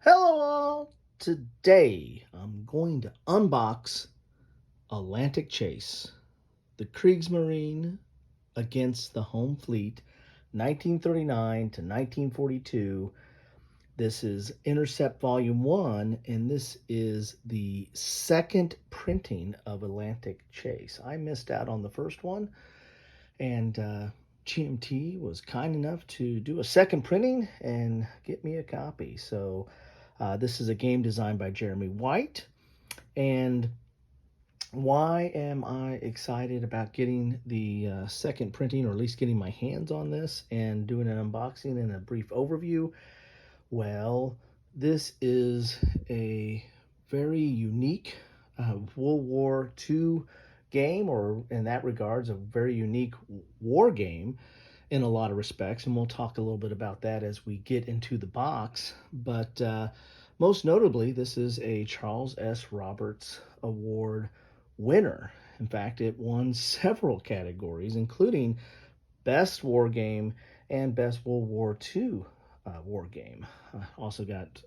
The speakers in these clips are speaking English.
Hello all! Today I'm going to unbox Atlantic Chase, the Kriegsmarine against the Home Fleet, 1939 to 1942. This is Intercept Volume 1, and this is the second printing of Atlantic Chase. I missed out on the first one, and GMT was kind enough to do a second printing and get me a copy. So this is a game designed by Jeremy White. And why am I excited about getting the second printing, or at least getting my hands on this and doing an unboxing and a brief overview? Well, this is a very unique World War II game, or in that regards, a very unique war game in a lot of respects, and we'll talk a little bit about that as we get into the box. But most notably, this is a Charles S. Roberts Award winner. In fact, it won several categories, including Best War Game and Best World War II War Game. Also got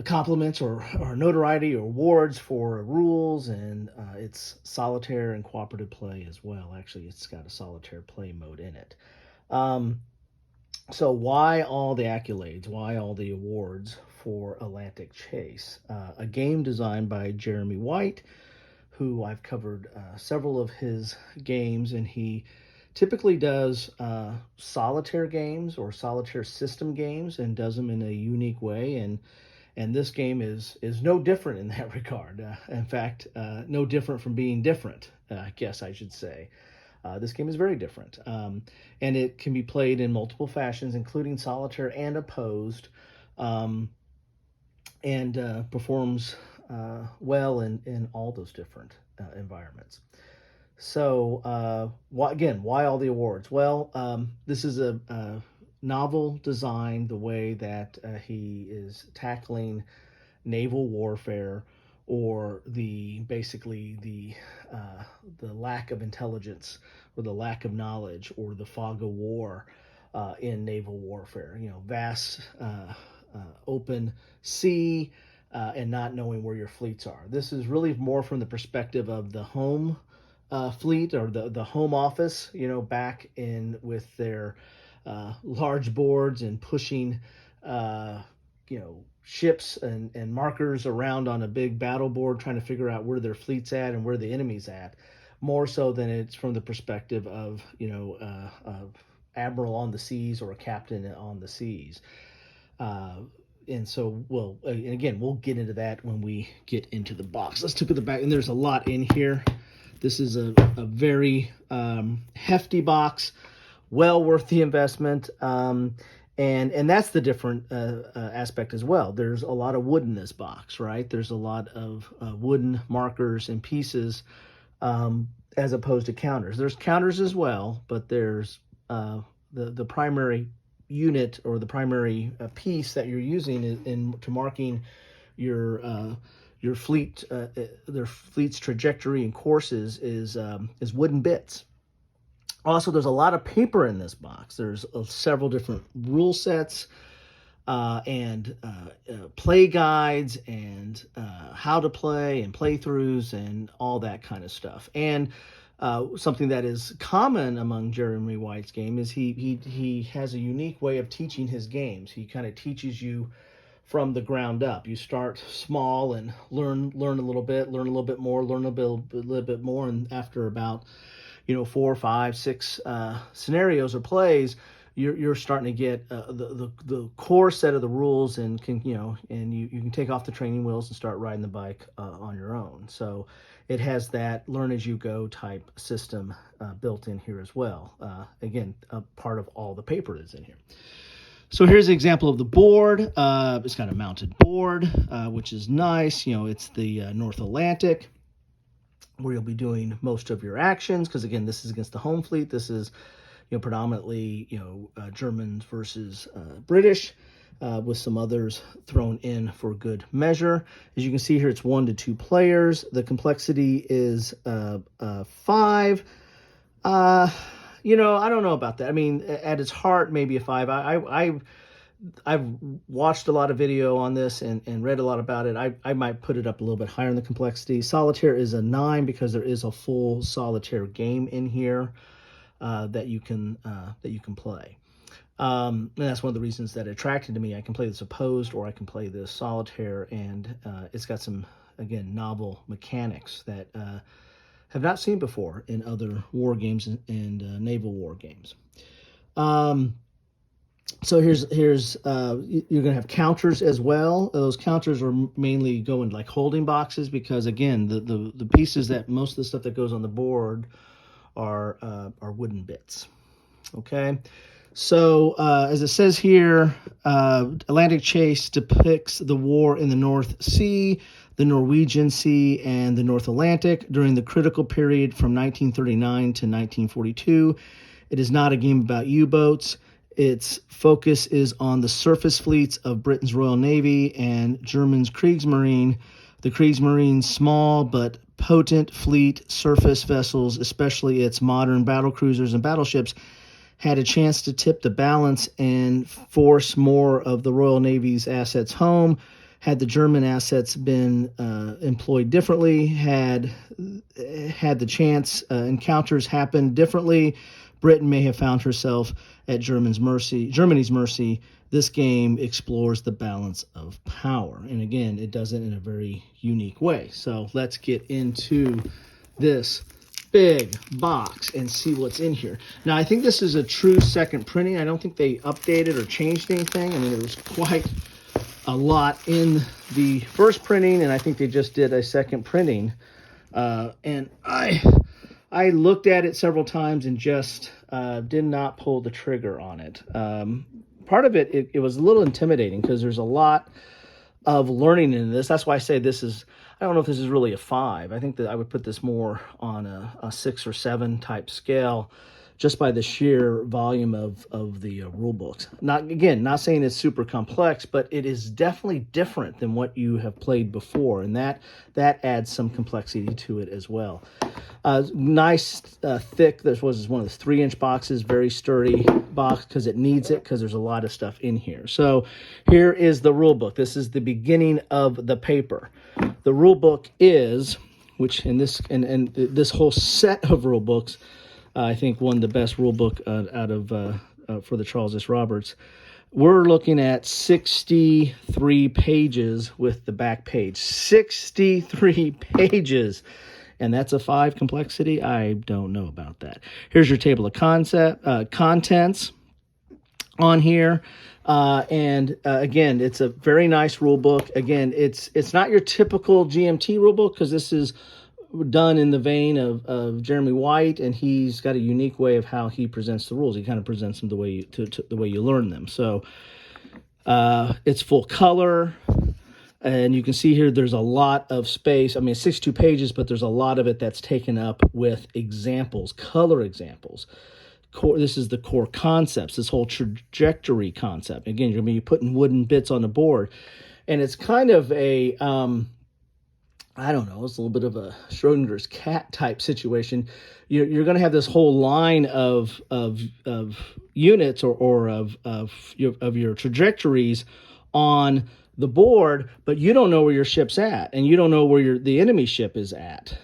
compliments or notoriety or awards for rules, and it's solitaire and cooperative play as well. Actually, it's got a solitaire play mode in it. So why all the accolades? Why all the awards for Atlantic Chase? A game designed by Jeremy White, who I've covered several of his games, and he typically does solitaire games or solitaire system games and does them in a unique way. And this game is no different in that regard. In fact, no different from being different, I guess I should say. This game is very different, and it can be played in multiple fashions, including solitaire and opposed, and performs well in all those different environments. So, why all the awards? Well, this is a novel design, the way that he is tackling naval warfare, or basically the lack of intelligence, or the lack of knowledge, or the fog of war in naval warfare. Vast open sea, and not knowing where your fleets are. This is really more from the perspective of the home fleet, or the home office, back in with their large boards and pushing ships and markers around on a big battle board, trying to figure out where their fleet's at and where the enemy's at, more so than it's from the perspective of admiral on the seas or a captain on the seas. And so, and again, we'll get into that when we get into the box. Let's look at the back, and there's a lot in here. This is a very hefty box, well worth the investment. And that's the different aspect as well. There's a lot of wood in this box, right? There's a lot of wooden markers and pieces, as opposed to counters. There's counters as well, but there's the primary unit, or the primary piece that you're using to marking your fleet, their fleet's trajectory and courses, is wooden bits. Also, there's a lot of paper in this box. There's several different rule sets, and play guides, and how to play, and playthroughs, and all that kind of stuff. And something that is common among Jeremy White's game is he has a unique way of teaching his games. He kind of teaches you from the ground up. You start small and learn a little bit, learn a little bit more, learn a little bit more, and after about 4, 5, 6 scenarios or plays, you're starting to get the core set of the rules, and you can take off the training wheels and start riding the bike on your own. So it has that learn as you go type system built in here as well. Again, a part of all the paper is in here. So here's an example of the board. It's got a mounted board, which is nice. It's the North Atlantic, where you'll be doing most of your actions, because again, this is against the home fleet. This is predominantly Germans versus British, with some others thrown in for good measure. As you can see here, it's 1 to 2 players. The complexity is 5. I don't know about that. I mean, at its heart, maybe a 5. I've watched a lot of video on this and read a lot about it. I might put it up a little bit higher in the complexity. Solitaire is a 9 because there is a full solitaire game in here that you can play. And that's one of the reasons that it attracted to me. I can play this opposed or I can play this solitaire, and it's got some, again, novel mechanics that have not seen before in other war games and naval war games. So here's you're gonna have counters as well. Those counters are mainly going like holding boxes because, again, the pieces that most of the stuff that goes on the board are wooden bits. Okay. So, as it says here, Atlantic Chase depicts the war in the North Sea, the Norwegian Sea, and the North Atlantic during the critical period from 1939 to 1942. It is not a game about U-boats. Its focus is on the surface fleets of Britain's Royal Navy and Germany's Kriegsmarine. The Kriegsmarine's small but potent fleet surface vessels, especially its modern battle cruisers and battleships, had a chance to tip the balance and force more of the Royal Navy's assets home. Had the German assets been employed differently, had the chance encounters happened differently, Britain may have found herself at Germany's mercy. This game explores the balance of power. And again, it does it in a very unique way. So let's get into this big box and see what's in here. Now, I think this is a true second printing. I don't think they updated or changed anything. I mean, there was quite a lot in the first printing, and I think they just did a second printing. And I looked at it several times and just did not pull the trigger on it. Part of it was a little intimidating because there's a lot of learning in this. That's why I say this is, I don't know if this is really a 5. I think that I would put this more on a 6 or 7 type scale, just by the sheer volume of the rule books. Not saying it's super complex, but it is definitely different than what you have played before, and that adds some complexity to it as well. Nice, thick, this was one of those 3-inch boxes, very sturdy box because it needs it, because there's a lot of stuff in here. So here is the rule book. This is the beginning of the paper. The rule book is, which in this and this whole set of rule books, I think won the best rule book out of for the Charles S. Roberts. We're looking at 63 pages with the back page. 63 pages. And that's a 5 complexity? I don't know about that. Here's your table of contents on here. Again, it's a very nice rule book. Again, it's not your typical GMT rule book, because this is done in the vein of Jeremy White, and he's got a unique way of how he presents the rules. He kind of presents them the way the way you learn them. So it's full color, and you can see here there's a lot of space. I mean, it's 62 pages, but there's a lot of it that's taken up with examples, color examples. This is the core concepts, this whole trajectory concept. Again, you're going to be putting wooden bits on the board, and it's kind of a I don't know, it's a little bit of a Schrodinger's cat type situation. You're going to have this whole line of units or of your trajectories on the board, but you don't know where your ship's at, and you don't know where the enemy ship is at.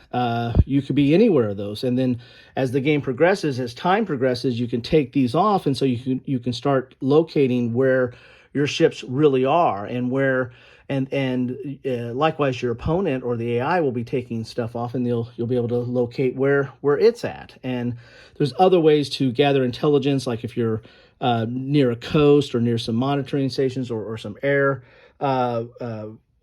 You could be anywhere of those, and then as the game progresses, as time progresses, you can take these off, and so you can start locating where your ships really are, and where. And likewise, your opponent or the AI will be taking stuff off, and you'll be able to locate where it's at. And there's other ways to gather intelligence, like if you're near a coast or near some monitoring stations or some air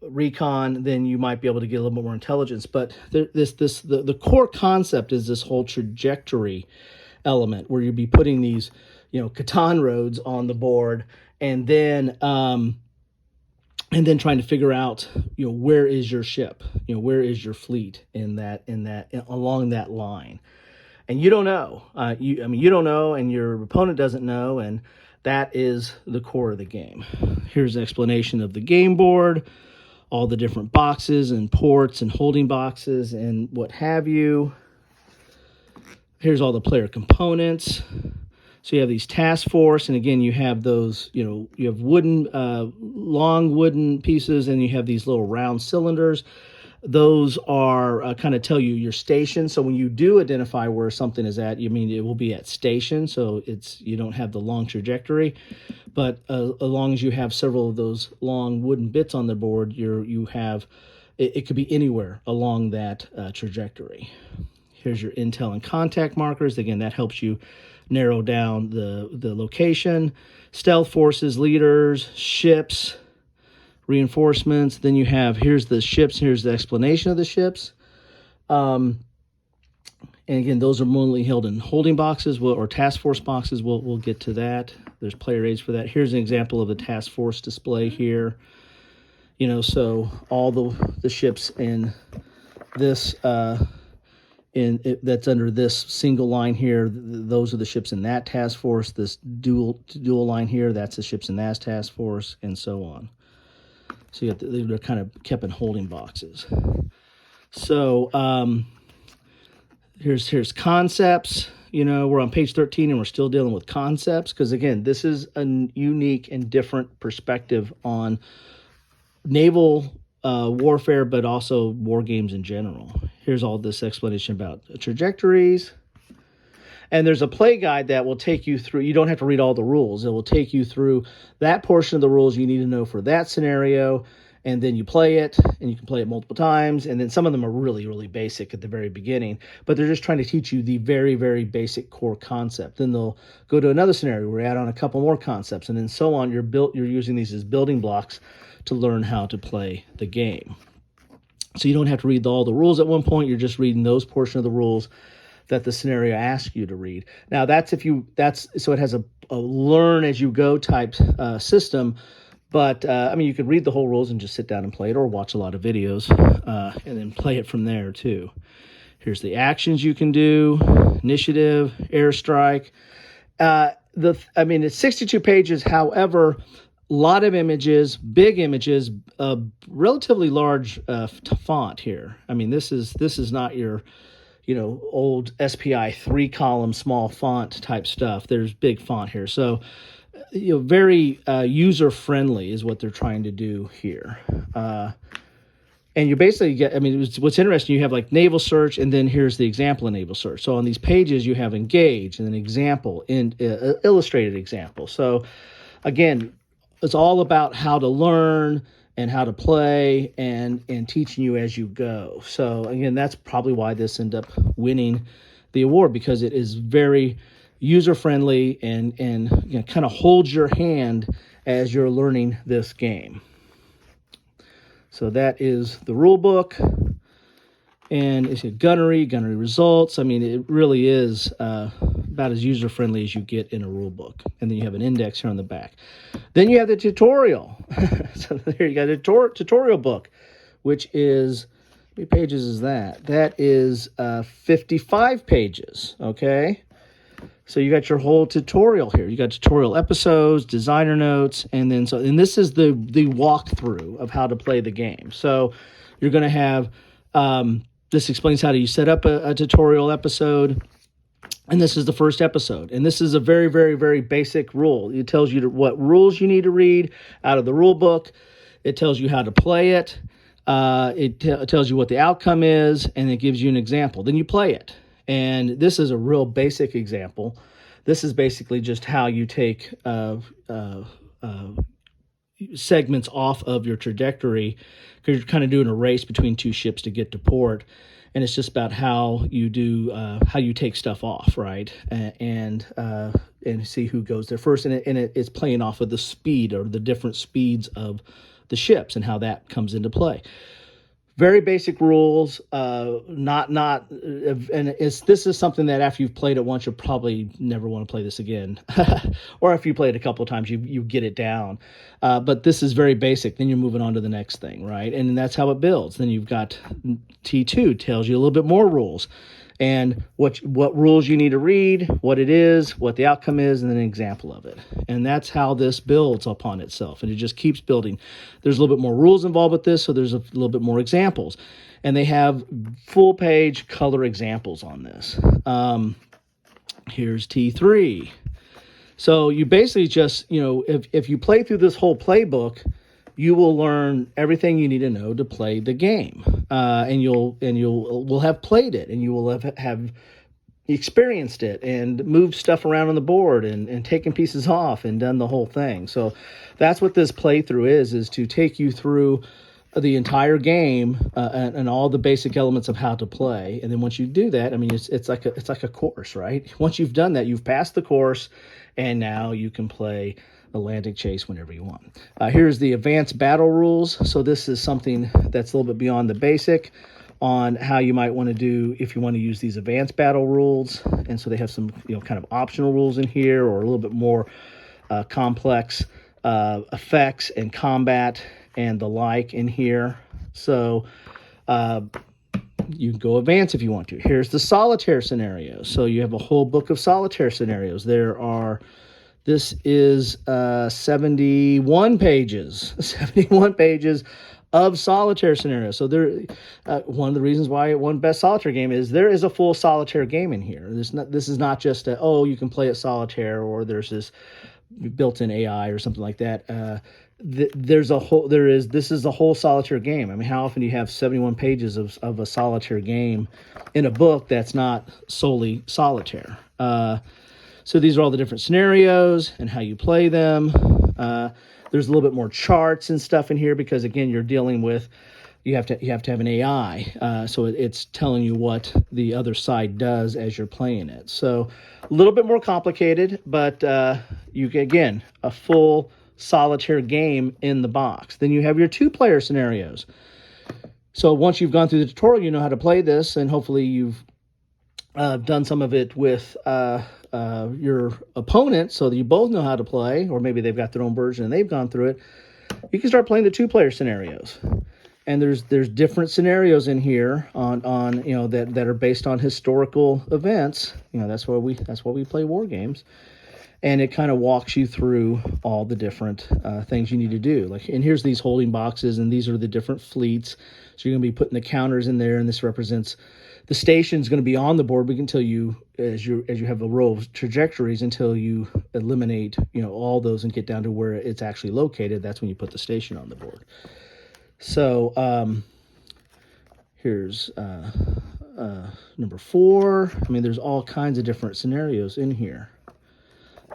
recon, then you might be able to get a little bit more intelligence. But the core concept is this whole trajectory element, where you'll be putting these Catan roads on the board, and then trying to figure out, where is your ship, where is your fleet in that along that line, and you don't know. You don't know, and your opponent doesn't know, and that is the core of the game. Here's an explanation of the game board, all the different boxes and ports and holding boxes and what have you. Here's all the player components. So you have these task force, and again, you have those, you have wooden, long wooden pieces, and you have these little round cylinders. Those are kind of tell you your station. So when you do identify where something is at, it will be at station. So you don't have the long trajectory, but as long as you have several of those long wooden bits on the board, it could be anywhere along that trajectory. Here's your intel and contact markers. Again, that helps you narrow down the location. Stealth forces, leaders, ships, reinforcements. Then you have, here's the ships, here's the explanation of the ships. And again, those are normally held in holding boxes or task force boxes. We'll get to that. There's player aids for that. Here's an example of the task force display here. So all the ships in this that's under this single line here, those are the ships in that task force. This dual line here, that's the ships in that task force, and so on. So they're kind of kept in holding boxes. So here's concepts. We're on page 13 and we're still dealing with concepts because, again, this is a unique and different perspective on naval warfare, but also war games in general. Here's all this explanation about trajectories. And there's a play guide that will take you through. You don't have to read all the rules. It will take you through that portion of the rules you need to know for that scenario. And then you play it, and you can play it multiple times. And then some of them are really, really basic at the very beginning. But they're just trying to teach you the very, very basic core concept. Then they'll go to another scenario where you add on a couple more concepts. And then so on. You're using these as building blocks to learn how to play the game. So you don't have to read all the rules at one point. You're just reading those portion of the rules that the scenario asks you to read. Now so it has a learn as you go type system. But you could read the whole rules and just sit down and play it, or watch a lot of videos and then play it from there too. Here's the actions you can do: initiative, airstrike. It's 62 pages. However, a lot of images, big images, relatively large font here. This is not your old SPI 3-column small font type stuff. There's big font here. So very user-friendly is what they're trying to do here. And you basically get, what's interesting, you have like naval search, and then here's the example of naval search. So on these pages, you have engage and an example, and illustrated example. So again, it's all about how to learn and how to play and teaching you as you go. So again, that's probably why this ended up winning the award, because it is very user-friendly and kind of holds your hand as you're learning this game. So that is the rule book. And it's a gunnery results. It really is about as user-friendly as you get in a rule book. And then you have an index here on the back. Then you have the tutorial. So there you got a tutorial book, which is, how many pages is that? That is 55 pages, okay? So you got your whole tutorial here. You got tutorial episodes, designer notes, and this is the walkthrough of how to play the game. So you're going to have this explains how you set up a tutorial episode, and this is the first episode. And this is a very, very, very basic rule. It tells you what rules you need to read out of the rule book. It tells you how to play it. It tells you what the outcome is, and it gives you an example. Then you play it. And this is a real basic example. This is basically just how you take segments off of your trajectory, because you're kind of doing a race between two ships to get to port. And it's just about how you take stuff off, right? And see who goes there first. And it's playing off of the speed or the different speeds of the ships and how that comes into play. Very basic rules, this is something that after you've played it once, you'll probably never want to play this again. Or if you play it a couple of times, you get it down. But this is very basic. Then you're moving on to the next thing, right? And that's how it builds. Then you've got T2, tells you a little bit more rules. And what rules you need to read, what it is, what the outcome is, and then an example of it. And that's how this builds upon itself. And it just keeps building. There's a little bit more rules involved with this, so there's a little bit more examples. And they have full-page color examples on this. Here's T3. So you basically just, if you play through this whole playbook, you will learn everything you need to know to play the game, and will have played it, and you will have experienced it and moved stuff around on the board and taken pieces off and done the whole thing. So that's what this playthrough is to take you through the entire game and all the basic elements of how to play. And then once you do that, I mean, it's like a course, right? Once you've done that, you've passed the course, and now you can play Atlantic Chase whenever you want. Here's the advanced battle rules. So this is something that's a little bit beyond the basic on how you might want to do if you want to use these advanced battle rules. And so they have some kind of optional rules in here, or a little bit more complex effects and combat and the like in here. So you can go advanced if you want to. Here's the solitaire scenarios. So you have a whole book of solitaire scenarios. This is 71 pages. 71 pages of solitaire scenarios. So one of the reasons why it won Best Solitaire Game is there is a full solitaire game in here. This is not just you can play it solitaire, or there's this built-in AI or something like that. This is a whole solitaire game. I mean, how often do you have 71 pages of a solitaire game in a book that's not solely solitaire? So these are all the different scenarios and how you play them. There's a little bit more charts and stuff in here because, again, you're dealing with you have to have an AI, so it's telling you what the other side does as you're playing it. So a little bit more complicated, but you get, again, a full solitaire game in the box. Then you have your two-player scenarios. So once you've gone through the tutorial, you know how to play this, and hopefully you've done some of it with your opponent so that you both know how to play, or maybe they've got their own version and they've gone through it. You can start playing the two-player scenarios. And there's different scenarios in here on that are based on historical events. That's why we play war games. And it kind of walks you through all the different things you need to do. And here's these holding boxes, and these are the different fleets. So you're going to be putting the counters in there, and this represents the station's going to be on the board until you, as you have a row of trajectories, until you eliminate all those and get down to where it's actually located. That's when you put the station on the board. So here's number 4. I mean, there's all kinds of different scenarios in here.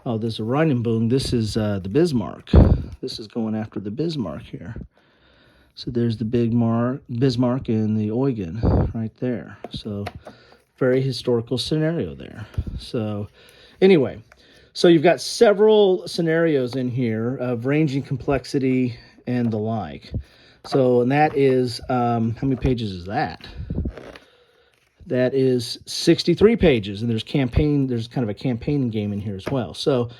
Oh, there's a Rheinenbogen. This is the Bismarck. This is going after the Bismarck here. So there's the Bismarck and the Eugen right there. So very historical scenario there. So anyway, so you've got several scenarios in here of ranging complexity and the like. So, and that is, how many pages is that? That is 63 pages, and there's kind of a campaign game in here as well. So,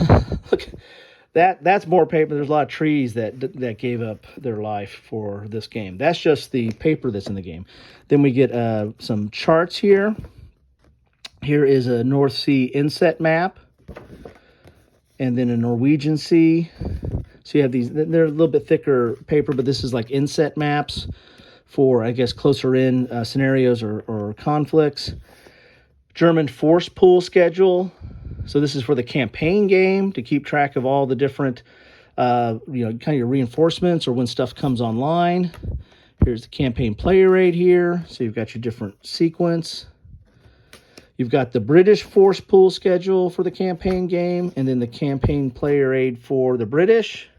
look, that's more paper. There's a lot of trees that gave up their life for this game. That's just the paper that's in the game. Then we get some charts here. Here is a North Sea inset map, and then a Norwegian Sea. So you have these, they're a little bit thicker paper, but this is like inset maps for, I guess, closer in scenarios or conflicts. German force pool schedule. So this is for the campaign game to keep track of all the different, kind of your reinforcements or when stuff comes online. Here's the campaign player aid here. So you've got your different sequence. You've got the British force pool schedule for the campaign game, and then the campaign player aid for the British.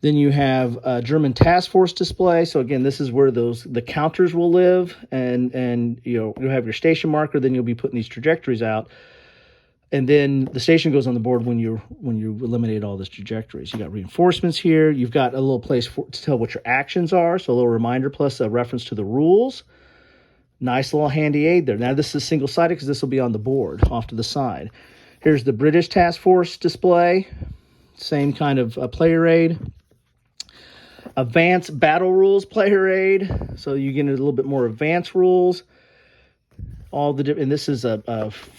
Then you have a German task force display. So again, this is where the counters will live, and you'll have your station marker. Then you'll be putting these trajectories out, and then the station goes on the board when you eliminate all those trajectories. You got reinforcements here. You've got a little place to tell what your actions are. So a little reminder plus a reference to the rules. Nice little handy aid there. Now this is single-sided because this will be on the board off to the side. Here's the British task force display. Same kind of player aid. Advanced battle rules player aid. So you get a little bit more advanced rules. And this is a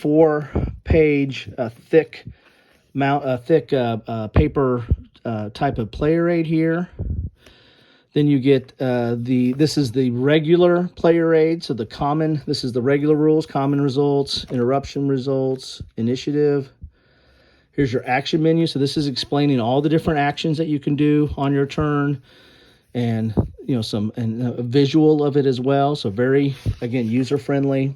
4-page thick paper type of player aid here. Then you get this is the regular player aid. So this is the regular rules, common results, interruption results, initiative. Here's your action menu. So this is explaining all the different actions that you can do on your turn, and some a visual of it as well. So very, again, user friendly.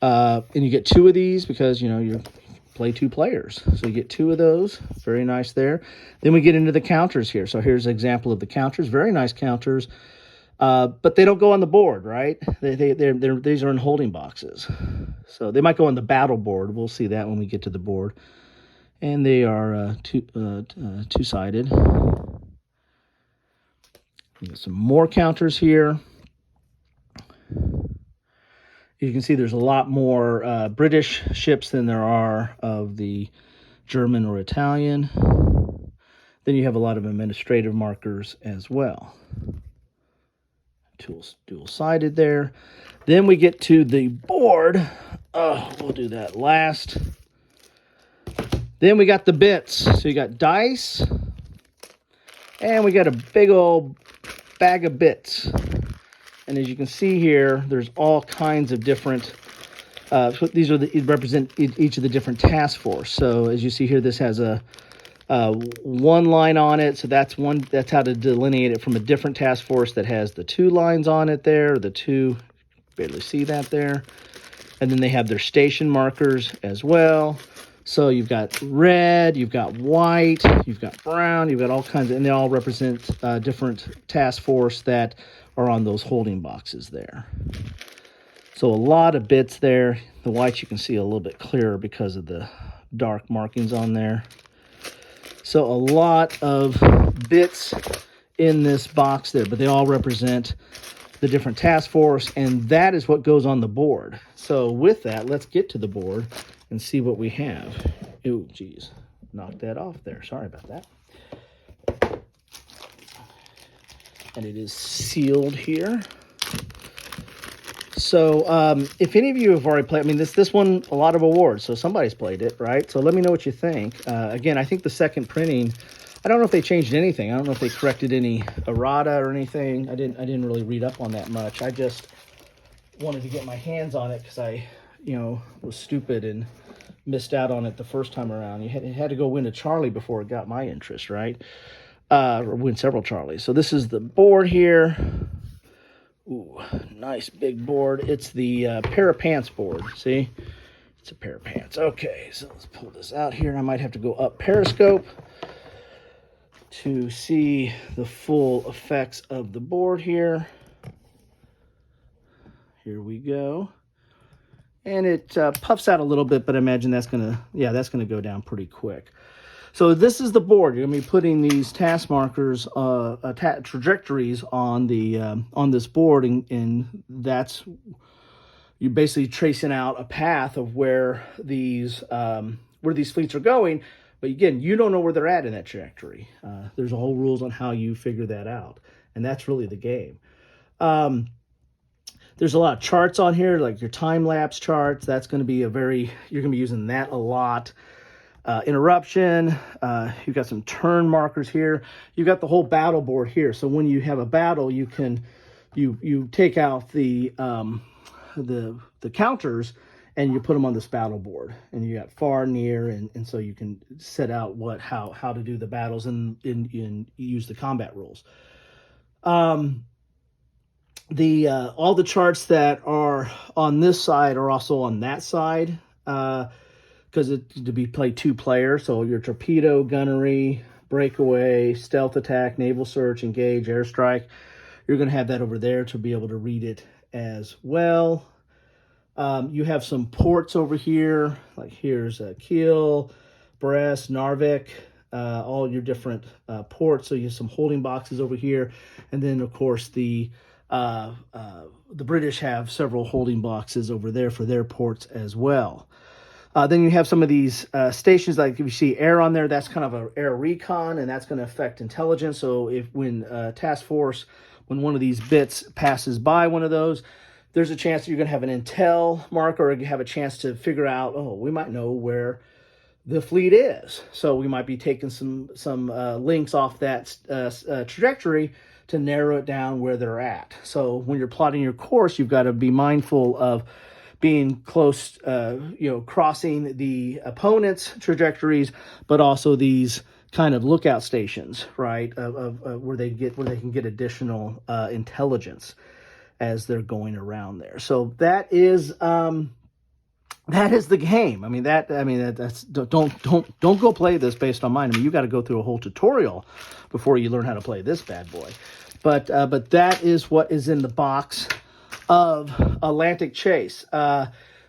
And you get 2 of these because you play 2 players, so you get 2 of those. Very nice there. Then we get into the counters here. So here's an example of the counters. Very nice counters. But they don't go on the board, right? These are in holding boxes. So they might go on the battle board. We'll see that when we get to the board. And they are two-sided. We got some more counters here. You can see there's a lot more British ships than there are of the German or Italian. Then you have a lot of administrative markers as well. Dual-sided there. Then we get to the board. We'll do that last. Then we got the bits. So you got dice. And we got a big old bag of bits. And as you can see here, there's all kinds of different, these represent each of the different task force. So as you see here, this has a one line on it. So that's how to delineate it from a different task force that has the 2 lines on it there. The 2, barely see that there. And then they have their station markers as well. So you've got red, you've got white, you've got brown, you've got all kinds of, and they all represent different task force that are on those holding boxes there. So a lot of bits there. The whites you can see a little bit clearer because of the dark markings on there. So a lot of bits in this box there, but they all represent the different task force, and that is what goes on the board. So with that, let's get to the board and see what we have. Oh, geez, knocked that off there. Sorry about that. And it is sealed here. So if any of you have already played, I mean, this won a lot of awards, so somebody's played it, right? So let me know what you think. Again, I think the second printing, I don't know if they changed anything. I don't know if they corrected any errata or anything. I didn't really read up on that much. I just wanted to get my hands on it because I, was stupid and missed out on it the first time around. It had to go win a Charlie before it got my interest, right? Or win several Charlies. So this is the board here. Ooh, nice big board. It's the pair of pants board. See? It's a pair of pants. Okay, so let's pull this out here. I might have to go up Periscope to see the full effects of the board here. Here we go. And it puffs out a little bit, but I imagine that's gonna go down pretty quick. So this is the board. You're gonna be putting these task markers, trajectories on the on this board, and that's you're basically tracing out a path of where these fleets are going. But again, you don't know where they're at in that trajectory. There's a whole rules on how you figure that out, and that's really the game. There's a lot of charts on here, like your time-lapse charts. That's going to be you're going to be using that a lot. Interruption. You've got some turn markers here. You've got the whole battle board here. So when you have a battle, you can you take out the counters and you put them on this battle board. And you got far, near, and so you can set out how to do the battles and use the combat rules. All the charts that are on this side are also on that side, because it's to be played 2 players. So your torpedo, gunnery, breakaway, stealth attack, naval search, engage, airstrike, you're going to have that over there to be able to read it as well. You have some ports over here, like here's Kiel, Brest, Narvik, all your different ports. So you have some holding boxes over here, and then of course the British have several holding boxes over there for their ports as well. Then you have some of these stations, like if you see air on there, that's kind of an air recon, and that's going to affect intelligence. So when task force, when one of these bits passes by one of those, there's a chance that you're going to have an intel marker, or you have a chance to figure out, we might know where the fleet is. So we might be taking some links off that trajectory to narrow it down where they're at. So when you're plotting your course, you've got to be mindful of being close, crossing the opponent's trajectories, but also these kind of lookout stations, right, of where they can get additional intelligence as they're going around there. So that is the game. That's don't go play this based on mine. I mean, you got to go through a whole tutorial before you learn how to play this bad boy. But that is what is in the box of Atlantic Chase.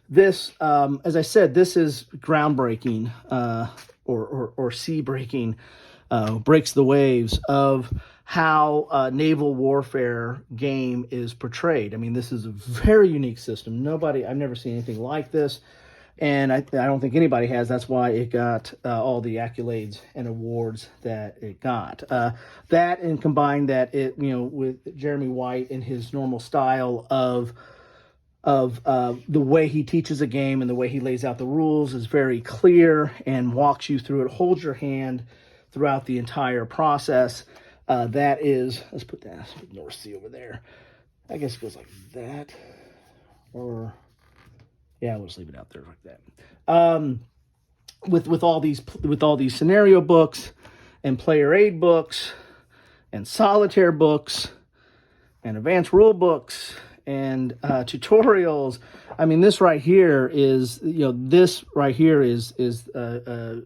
This, as I said, this is groundbreaking or sea breaking, breaks the waves of how naval warfare game is portrayed. I mean, this is a very unique system. I've never seen anything like this, and I don't think anybody has. That's why it got all the accolades and awards that it got. That, and combined that with Jeremy White and his normal style of the way he teaches a game and the way he lays out the rules is very clear and walks you through it, holds your hand throughout the entire process. That is, let's put North Sea over there. I guess it goes like that, or yeah, we'll just leave it out there like that. With all these scenario books and player aid books and solitaire books and advanced rule books and tutorials. I mean, this right here is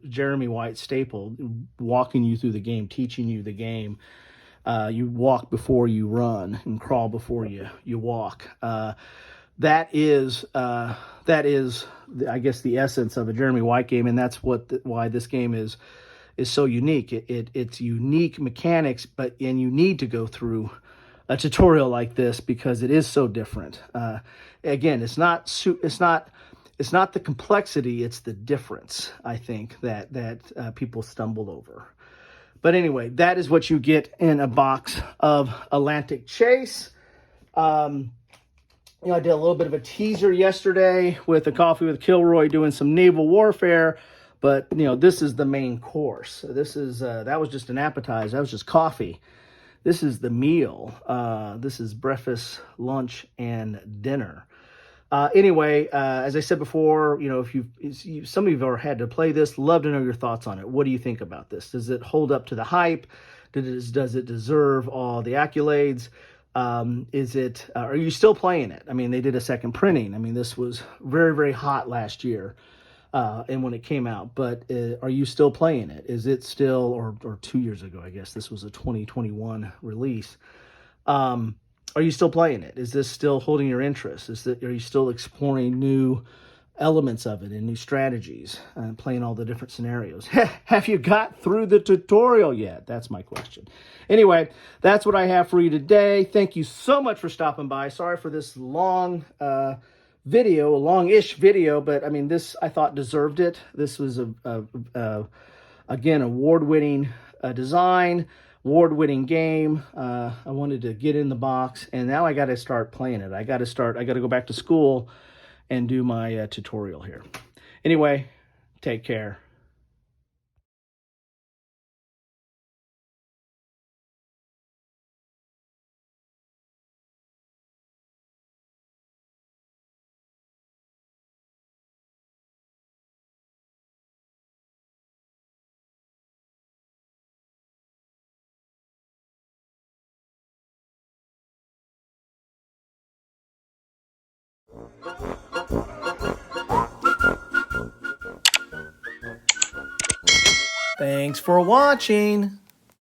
Jeremy White staple, walking you through the game, teaching you the game. You walk before you run and crawl before you walk. That is, I guess, the essence of a Jeremy White game, and that's why this game is so unique. It's unique mechanics, and you need to go through a tutorial like this because it is so different. Again, it's not the complexity, it's the difference, I think, that people stumble over. But anyway, that is what you get in a box of Atlantic Chase. I did a little bit of a teaser yesterday with a Coffee with Kilroy doing some naval warfare, but this is the main course. This is that was just an appetizer. That was just coffee. This is the meal. This is breakfast, lunch, and dinner. Anyway, as I said before, if some of you have already had to play this, love to know your thoughts on it. What do you think about this? Does it hold up to the hype? Does it deserve all the accolades? Are you still playing it? I mean, they did a second printing. I mean, this was very, very hot last year. And when it came out, but are you still playing it? Is it still, or 2 years ago, I guess this was a 2021 release. Are you still playing it? Is this still holding your interest? Are you still exploring new elements of it and new strategies and playing all the different scenarios? Have you got through the tutorial yet? That's my question. Anyway, that's what I have for you today. Thank you so much for stopping by. Sorry for this long, video, a long-ish video, but I mean, this I thought deserved it. This was again, award-winning design, award-winning game. I wanted to get in the box, and now I got to start playing it. I got to go back to school and do my tutorial here. Anyway, take care. Thanks for watching.